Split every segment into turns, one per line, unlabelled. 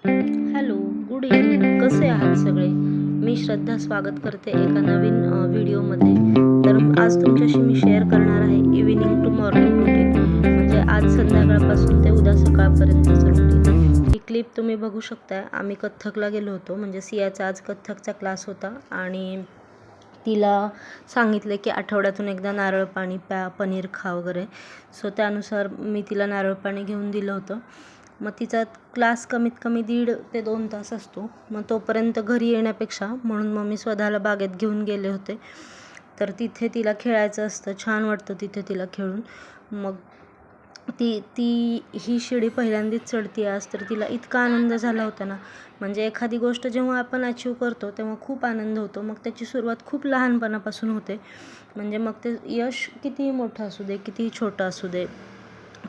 Hello, good evening. कसे आहात सगळे? मी श्रद्धा स्वागत करते एका नवीन व्हिडिओमध्ये. तर आज तुमच्याशी मी शेअर करणार आहे इव्हिनिंग टू मॉर्निंग रुटीन, म्हणजे आज संध्याकाळपासून ते उद्या सकाळपर्यंतचं रुटीन. ही क्लिप तुम्ही बघू शकता. आम्ही कथ्थकला गेलो होतो, म्हणजे सियाचा आज कथ्थकचा क्लास होता आणि तिला सांगितले की आठवड्यातून एकदा नारळ पाणी प्या, पनीर खा वगैरे. सो त्यानुसार मी तिला नारळ पाणी घेऊन दिलं होतं. मग तिचा क्लास कमीत कमी 1.5 ते 2 तास असतो. मग तोपर्यंत घरी येण्यापेक्षा म्हणून मग मी स्वतःला बागेत घेऊन गेले होते. तर तिथे तिला खेळायचं असतं, छान वाटतं तिथे तिला खेळून. मग ती ती ही शिडी पहिल्यांदाच चढते आज, तर तिला इतका आनंद झाला होता ना. म्हणजे एखादी गोष्ट जेव्हा आपण अचीव करतो तेव्हा खूप आनंद होतो. मग त्याची सुरुवात खूप लहानपणापासून होते. म्हणजे मग ते यश कितीही मोठं असू दे, कितीही छोटं असू दे,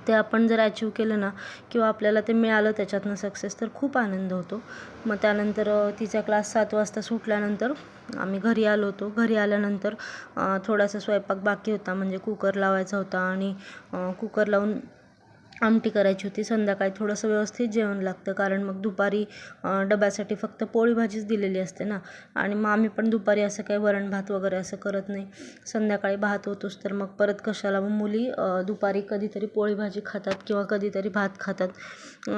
ते आपण जर अचीव केलं ना किंवा आपल्याला ते मिळालं त्याच्यातनं सक्सेस, तर खूप आनंद होतो. मग त्यानंतर तिचा क्लास 7 वाजता सुटल्यानंतर आम्ही घरी आलो होतो. घरी आल्यानंतर थोडासा स्वयंपाक बाकी होता, म्हणजे कुकर लावायचा होता आणि कुकर लावून आमटी करायची होती. संध्याकाळी थोडंसं व्यवस्थित जेवण लागतं, कारण मग दुपारी डब्यासाठी फक्त पोळी भाजीच दिलेली असते ना. आणि मग आम्ही पण दुपारी असं काही वरण भात वगैरे असं करत नाही. संध्याकाळी भात होतोच, तर मग परत कशाला. मग मुली दुपारी कधीतरी पोळी भाजी खातात किंवा कधीतरी भात खातात.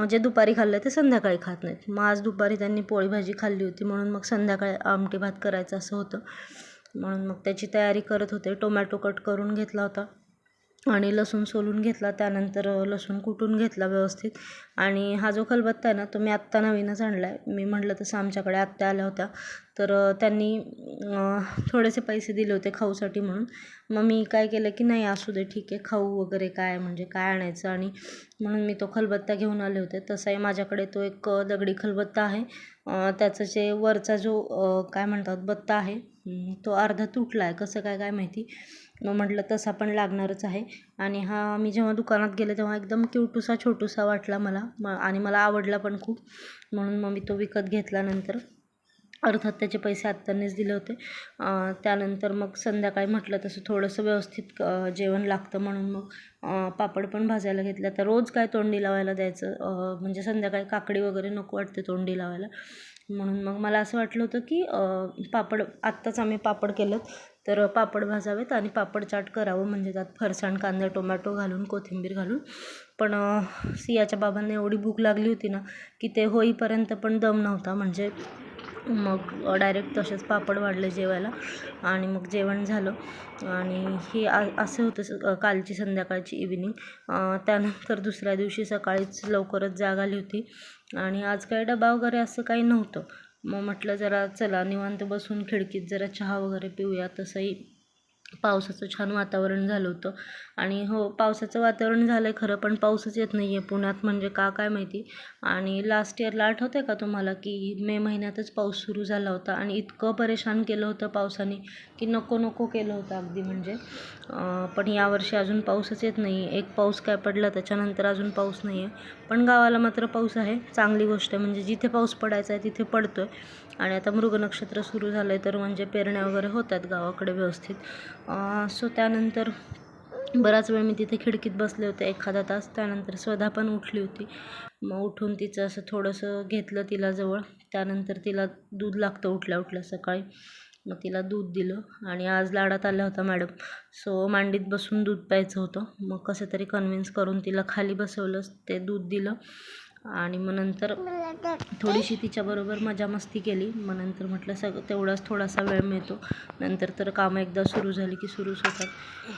जे दुपारी खाल्लं ते संध्याकाळी खात नाहीत. मग आज दुपारी त्यांनी पोळी भाजी खाल्ली होती, म्हणून मग संध्याकाळी आमटी भात करायचं असं होतं. म्हणून मग त्याची तयारी करत होते. टोमॅटो कट करून घेतला होता आणि लसूण सोलून घेतला. त्यानंतर लसूण कुटून घेतला व्यवस्थित. आणि हा जो खलबत्ता आहे ना, तो मी आत्ता नवीनच आणला आहे. मी म्हटलं तसं आमच्याकडे आत्या आल्या होत्या, तर त्यांनी थोडेसे पैसे दिले होते खाऊसाठी म्हणून. मग मी काय केलं की नाही, असू दे, ठीक आहे, खाऊ वगैरे काय, म्हणजे काय आणायचं. आणि म्हणून मी तो खलबत्ता घेऊन आले होते. तसाही माझ्याकडे तो एक दगडी खलबत्ता आहे. त्याचं जे वरचा जो काय म्हणतात बत्ता आहे, तो अर्धा तुटला आहे. कसं काय काय माहिती. मग म्हटलं तसा पण लागणारच आहे. आणि हा मी जेव्हा दुकानात गेले तेव्हा एकदम क्यूटूसा छोटूसा वाटला मला, आणि मला आवडला पण खूप. म्हणून मग मी तो विकत घेतला. नंतर अर्थात त्याचे पैसे आत्तानीच दिले होते. त्यानंतर मग संध्याकाळी म्हटलं तसं थोडंसं व्यवस्थित जेवण लागतं, म्हणून मग पापड पण भाजायला घेतला. तर रोज काय तोंडी लावायला द्यायचं, म्हणजे संध्याकाळी काकडी वगैरे नको वाटते तोंडी लावायला. म्हणून मग मला असं वाटलं होतं की पापड, आत्ताच आम्ही पापड केलेत, तर पापड भाजावेत आणि पापड चाट करावं, म्हणजे त्यात फरसाण, कांदा, टोमॅटो घालून, कोथिंबीर घालून. पण सियाच्या बाबांना एवढी भूक लागली होती ना की ते होईपर्यंत पण दम नव्हता. म्हणजे मग डायरेक्ट तसेच पापड वाढले जेवायला आणि मग जेवण झालं. आणि हे असं होतं कालची संध्याकाळची इव्हिनिंग. त्यानंतर दुसऱ्या दिवशी सकाळीच लवकरच जाग आली होती आणि आज काही डबा वगैरे असं काही नव्हतं. मग म्हटलं जरा चला निवांत बसून खिडकीत जरा चहा वगैरे पिऊया. तसंही पावसाचं छान वातावरण झालं होतं. आणि हो, पावसाचं वातावरण झालं आहे खरं, पण पाऊसच येत नाही आहे पुण्यात, म्हणजे का काय माहिती. आणि लास्ट इयरला आठवतं आहे का तुम्हाला की मे महिन्यातच पाऊस सुरू झाला होता आणि इतकं परेशान केलं होतं पावसाने की नको नको केलं होतं अगदी. म्हणजे पण यावर्षी अजून पाऊसच येत नाही आहे. एक पाऊस काय पडला, त्याच्यानंतर अजून पाऊस नाही आहे. पण गावाला मात्र पाऊस आहे, चांगली गोष्ट आहे. म्हणजे जिथे पाऊस पडायचा आहे तिथे पडतो आहे. आणि आता मृगनक्षत्र सुरू झालं आहे, तर म्हणजे पेरण्या वगैरे होतात गावाकडे व्यवस्थित. सो त्यानंतर बराच वेळ मी तिथे खिडकीत बसले होते, एखादा तास. त्यानंतर स्वधा पण उठली होती. मग उठून तिचं असं थोडंसं घेतलं तिला जवळ. त्यानंतर तिला दूध लागतं उठल्या उठल्या सकाळी. मग तिला दूध दिलं आणि आज लाडात आल्या होता मॅडम, सो मांडीत बसून दूध प्यायचं होतं. मग कसं तरी कन्व्हिन्स करून तिला खाली बसवलं, ते दूध दिलं. आणि मग नंतर थोडीशी तिच्याबरोबर मजा मस्ती केली. मग नंतर म्हटलं तेवढाच थोडासा वेळ मिळतो, नंतर तर कामं एकदा सुरू झाली की सुरूच होतात.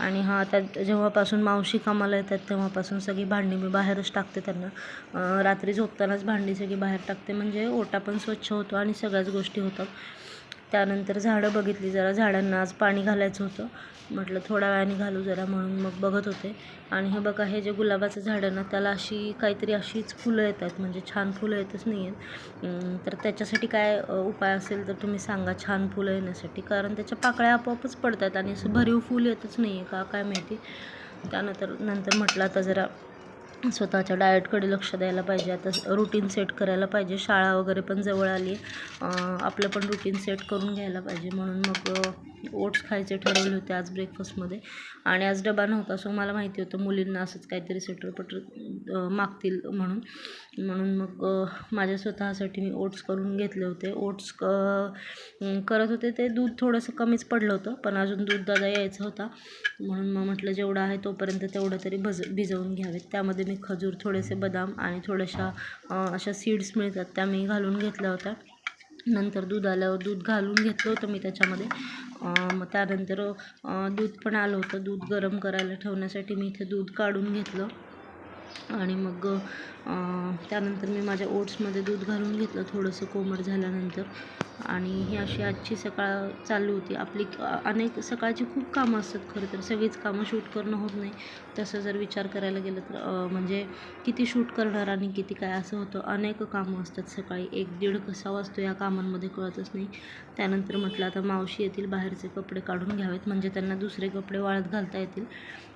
आणि आता जेव्हापासून मावशी कामाला येतात तेव्हापासून सगळी भांडी मी बाहेरच टाकते त्यांना. रात्री झोपतानाच भांडी सगळी बाहेर टाकते, म्हणजे ओटा पण स्वच्छ होतो आणि सगळ्याच गोष्टी होतात. त्यानंतर झाडं बघितली जरा. झाडांना आज पाणी घालायचं होतं, म्हटलं थोड्या वेळाने घालू जरा, म्हणून मग बघत होते. आणि हे बघा, हे जे गुलाबाचं झाड आहे ना, त्याला काहीतरी अशीच फुलं येतात, म्हणजे छान फुलं येतच नाही आहेत. तर त्याच्यासाठी काय उपाय असेल तर तुम्ही सांगा छान फुलं येण्यासाठी, कारण त्याच्या पाकळ्या आपोआपच पडतात आणि असं भरीव फूल येतच नाही आहे का काय माहिती. नंतर म्हटलं आता जरा स्वतःच्या डाएटकडे लक्ष द्यायला पाहिजे. आता रुटीन सेट करायला पाहिजे. शाळा वगैरे पण जवळ आली आपलं पण रुटीन सेट करून घ्यायला पाहिजे. म्हणून मग ओट्स खायचे ठरवले होते आज ब्रेकफास्टमध्ये. आणि आज डबा नव्हता, सो मला माहिती होतं मुलींना असंच काहीतरी सटरपटर मागतील म्हणून मग माझ्या स्वतःसाठी मी ओट्स करून घेतले होते. ओट्स करत होते ते दूध थोडंसं कमीच पडलं होतं, पण अजून दूध दादा यायचा होता म्हणून मग म्हटलं जेवढं आहे तोपर्यंत तेवढं तरी भिजवून घ्यावेत. त्यामध्ये मी खजूर, थोडेसे बदाम आणि थोड्याशा अशा सीड्स मिळतात त्या मी घालून घेतल्या होत्या. नंतर दूध आल्यावर दूध घालून घेतलं होतं मी त्याच्यामध्ये. मग त्यानंतर दूध पण आलं होतं. दूध गरम करायला ठेवण्यासाठी मी इथे दूध काढून घेतलं आणि मग त्यानंतर मी माझ्या ओट्समध्ये दूध घालून घेतलं थोडंसं कोमट झाल्यानंतर. आणि ही अशी आजची सकाळ चालू होती आपली. अनेक सकाळची खूप कामं असतात खरं तर, सगळीच कामं शूट करणं होत नाही. तसं जर विचार करायला गेलं तर म्हणजे किती शूट करणार आणि किती काय असं होतं. अनेक कामं असतात सकाळी. 1-1:30 कसा वाजतो या कामांमध्ये कळतच नाही. त्यानंतर म्हटलं आता मावशी येतील, बाहेरचे कपडे काढून घ्यावेत म्हणजे त्यांना दुसरे कपडे वाळत घालता येतील.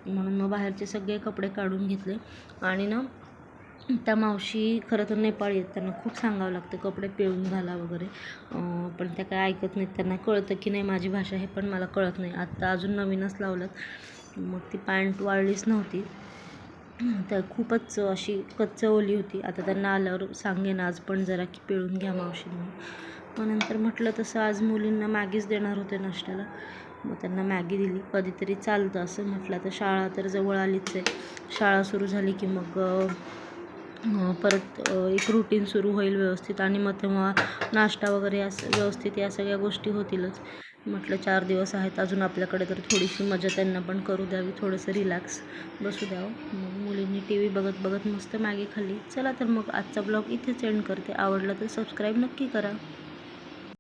म्हणून मग बाहेरचे सगळे कपडे काढून घेतले. आणि ना त्या मावशी खरं तर नेपाळी आहेत, त्यांना खूप सांगावं लागतं कपडे पिळून घाला वगैरे, पण त्या काय ऐकत नाहीत. त्यांना कळतं की नाही माझी भाषा हे पण मला कळत नाही. आत्ता अजून नवीनच लावलं. मग ती पॅन्ट वाळलीच नव्हती, तर खूपच अशी कच्च ओली होती. आता त्यांना आल्यावर सांगेन आज पण जरा की पिळून घ्या मावशी म्हणून. मग नंतर म्हटलं तसं आज मुलींना मॅगीच देणार होते नाश्त्याला, मग त्यांना मॅगी दिली. कधीतरी चालतं असं. म्हटलं तर शाळा तर जवळ आलीच आहे. शाळा सुरू झाली की मग परत एक रुटीन सुरू होईल व्यवस्थित आणि मग तेव्हा नाश्ता वगैरे असं व्यवस्थित या सगळ्या गोष्टी होतीलच. म्हटलं 4 दिवस आहेत अजून आपल्याकडे, तर थोडीशी मजा त्यांना पण करू द्यावी, थोडंसं रिलॅक्स बसू द्यावं. मग मुलींनी TV बघत बघत मस्त मॅगी खाल्ली. चला तर मग आजचा ब्लॉग इथेच एंड करते. आवडला तर सबस्क्राईब नक्की करा.